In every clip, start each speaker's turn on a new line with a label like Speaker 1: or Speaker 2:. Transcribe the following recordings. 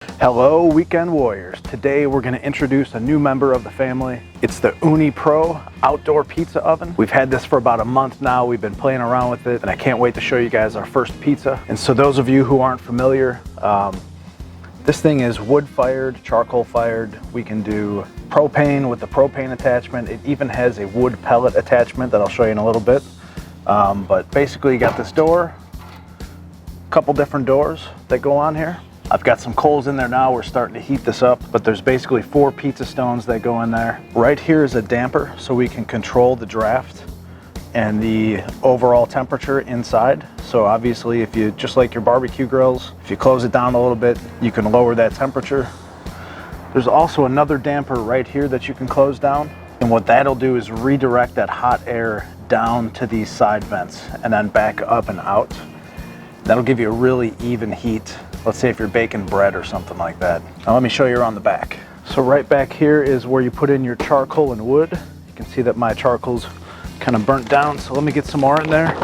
Speaker 1: Hello weekend warriors. Today we're going to introduce a new member of the family. It's the Ooni Pro outdoor pizza oven. We've had this for about a month now. We've been playing around with it and I can't wait to show you guys our first pizza. And so those of you who aren't familiar, this thing is wood fired, charcoal fired. We can do propane with the propane attachment. It even has a wood pellet attachment that I'll show you in a little bit. But basically you got this door, a couple different doors that go on here. I've got some coals in there now. We're starting to heat this up, but there's basically 4 pizza stones that go in there. Right here is a damper so we can control the draft and the overall temperature inside. So obviously if you, just like your barbecue grills, if you close it down a little bit, you can lower that temperature. There's also another damper right here that you can close down. And what that'll do is redirect that hot air down to these side vents and then back up and out. That'll give you a really even heat. Let's say if you're baking bread or something like that. Now let me show you around the back. So right back here is where you put in your charcoal and wood. You can see that my charcoal's kind of burnt down, so let me get some more in there.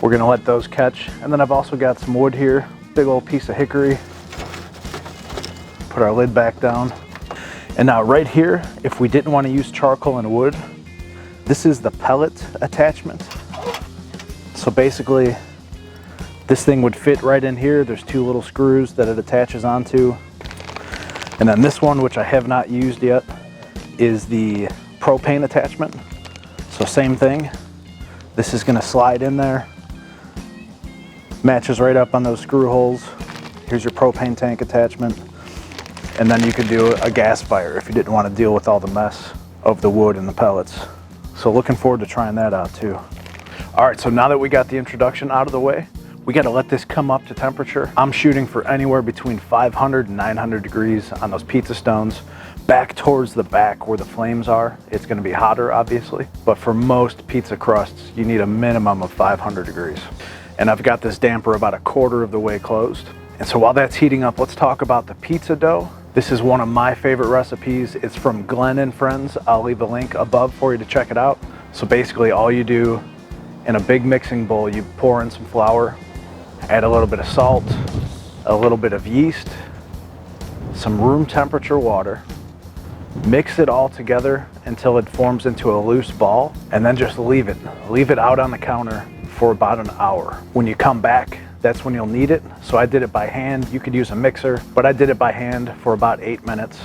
Speaker 1: We're gonna let those catch. And then I've also got some wood here, big old piece of hickory. Put our lid back down. And now right here, if we didn't want to use charcoal and wood, this is the pellet attachment. So basically, this thing would fit right in here. There's 2 little screws that it attaches onto. And then this one, which I have not used yet, is the propane attachment. So same thing. This is gonna slide in there. Matches right up on those screw holes. Here's your propane tank attachment. And then you could do a gas fire if you didn't want to deal with all the mess of the wood and the pellets. So looking forward to trying that out too. All right, so now that we got the introduction out of the way, we got to let this come up to temperature. I'm shooting for anywhere between 500 and 900 degrees on those pizza stones. Back towards the back where the flames are, it's going to be hotter obviously, but for most pizza crusts, you need a minimum of 500 degrees. And I've got this damper about 1/4 of the way closed. And so while that's heating up, let's talk about the pizza dough. This is one of my favorite recipes. It's from Glenn and Friends. I'll leave a link above for you to check it out. So basically all you do in a big mixing bowl, you pour in some flour, add a little bit of salt, a little bit of yeast, some room temperature water, mix it all together until it forms into a loose ball, and then just leave it out on the counter for about an hour. When you come back, that's when you'll need it. So I did it by hand. You could use a mixer, but I did it by hand for about 8 minutes.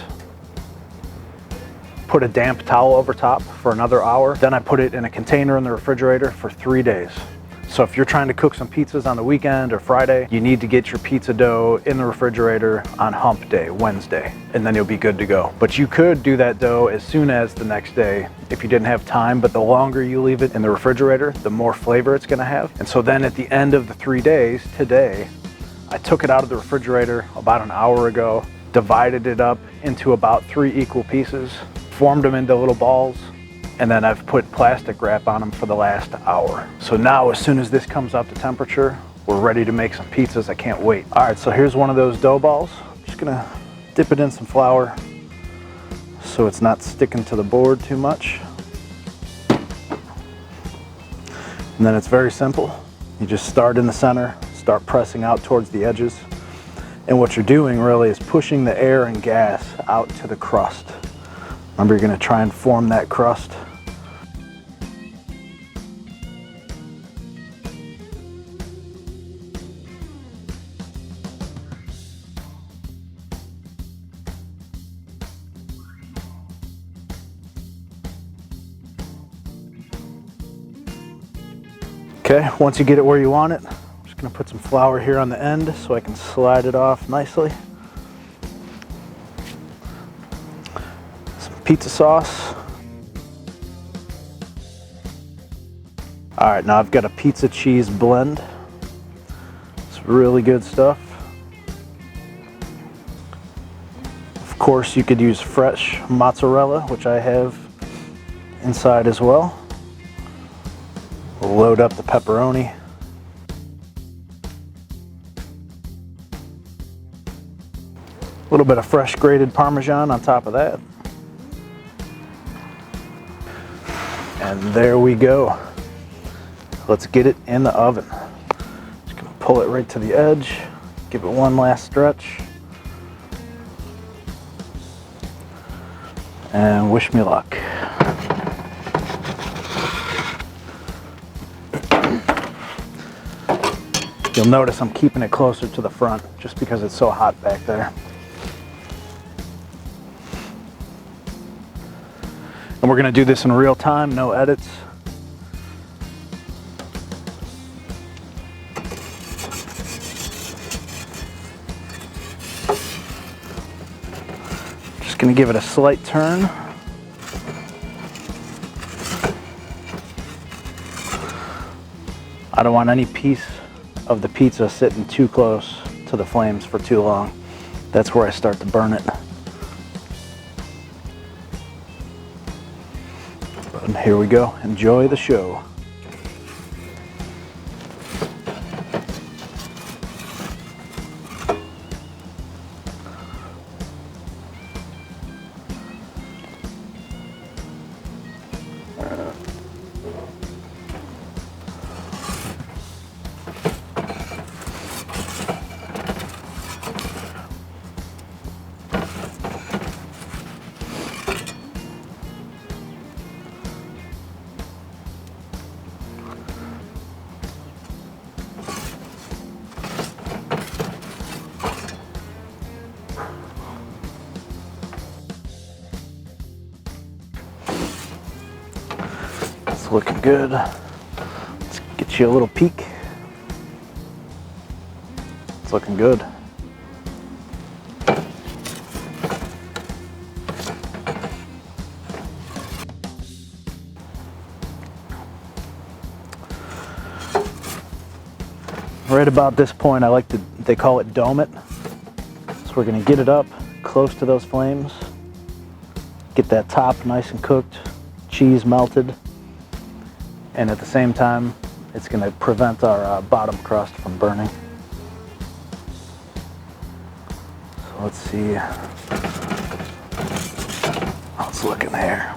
Speaker 1: Put a damp towel over top for another hour. Then I put it in a container in the refrigerator for 3 days. So if you're trying to cook some pizzas on the weekend or Friday, you need to get your pizza dough in the refrigerator on hump day, Wednesday, and then you'll be good to go. But you could do that dough as soon as the next day if you didn't have time, but the longer you leave it in the refrigerator, the more flavor it's gonna have. And so then at the end of the 3 days, today, I took it out of the refrigerator about an hour ago, divided it up into about 3 equal pieces, formed them into little balls, and then I've put plastic wrap on them for the last hour. So now as soon as this comes up to temperature, we're ready to make some pizzas. I can't wait. All right, so here's one of those dough balls. I'm just gonna dip it in some flour so it's not sticking to the board too much. And then it's very simple. You just start in the center, start pressing out towards the edges. And what you're doing really is pushing the air and gas out to the crust. Remember, you're gonna try and form that crust. Okay, once you get it where you want it, I'm just gonna put some flour here on the end so I can slide it off nicely. Some pizza sauce. All right, now I've got a pizza cheese blend. It's really good stuff. Of course, you could use fresh mozzarella, which I have inside as well. We'll load up the pepperoni. A little bit of fresh grated Parmesan on top of that. And there we go. let's get it in the oven. Just gonna pull it right to the edge, give it one last stretch, and wish me luck. You'll notice I'm keeping it closer to the front just because it's so hot back there. And we're gonna do this in real time, no edits. Just gonna give it a slight turn. I don't want any piece of the pizza sitting too close to the flames for too long. That's where I start to burn it. And here we go. Enjoy the show. It's looking good. Let's get you a little peek. It's looking good. Right about this point, they call it dome it. So we're gonna get it up close to those flames. Get that top nice and cooked, cheese melted. And at the same time, it's gonna prevent our bottom crust from burning. So let's see how it's looking there.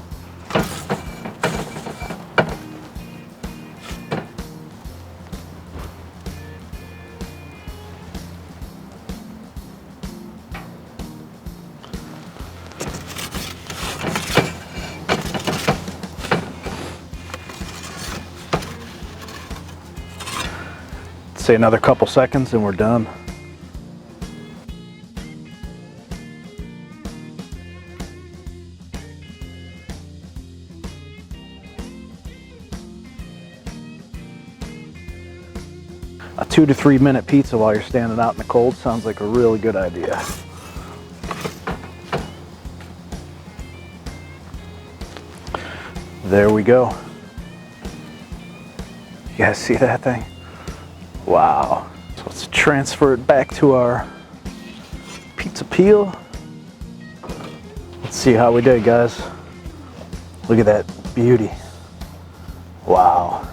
Speaker 1: Say another couple seconds and we're done. A 2 to 3 minute pizza while you're standing out in the cold sounds like a really good idea. There we go. You guys see that thing? Wow. So let's transfer it back to our pizza peel. Let's see how we did, guys. Look at that beauty. Wow.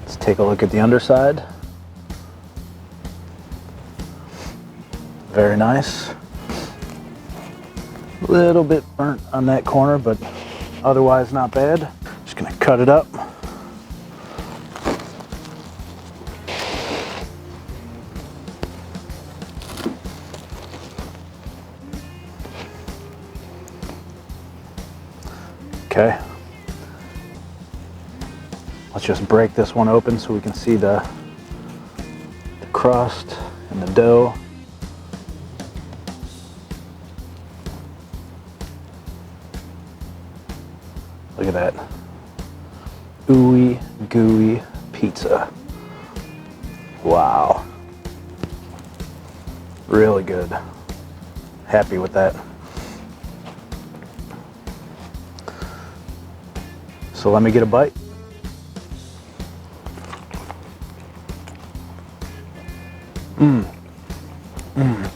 Speaker 1: Let's take a look at the underside. Very nice. A little bit burnt on that corner, but otherwise not bad. Just gonna cut it up. Okay, let's just break this one open so we can see the crust and the dough. Look at that. Ooey gooey pizza. Wow. Really good. Happy with that. So let me get a bite.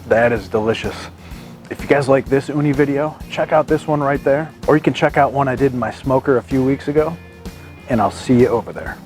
Speaker 1: That is delicious. If you guys like this uni video, check out this one right there. Or you can check out one I did in my smoker a few weeks ago, and I'll see you over there.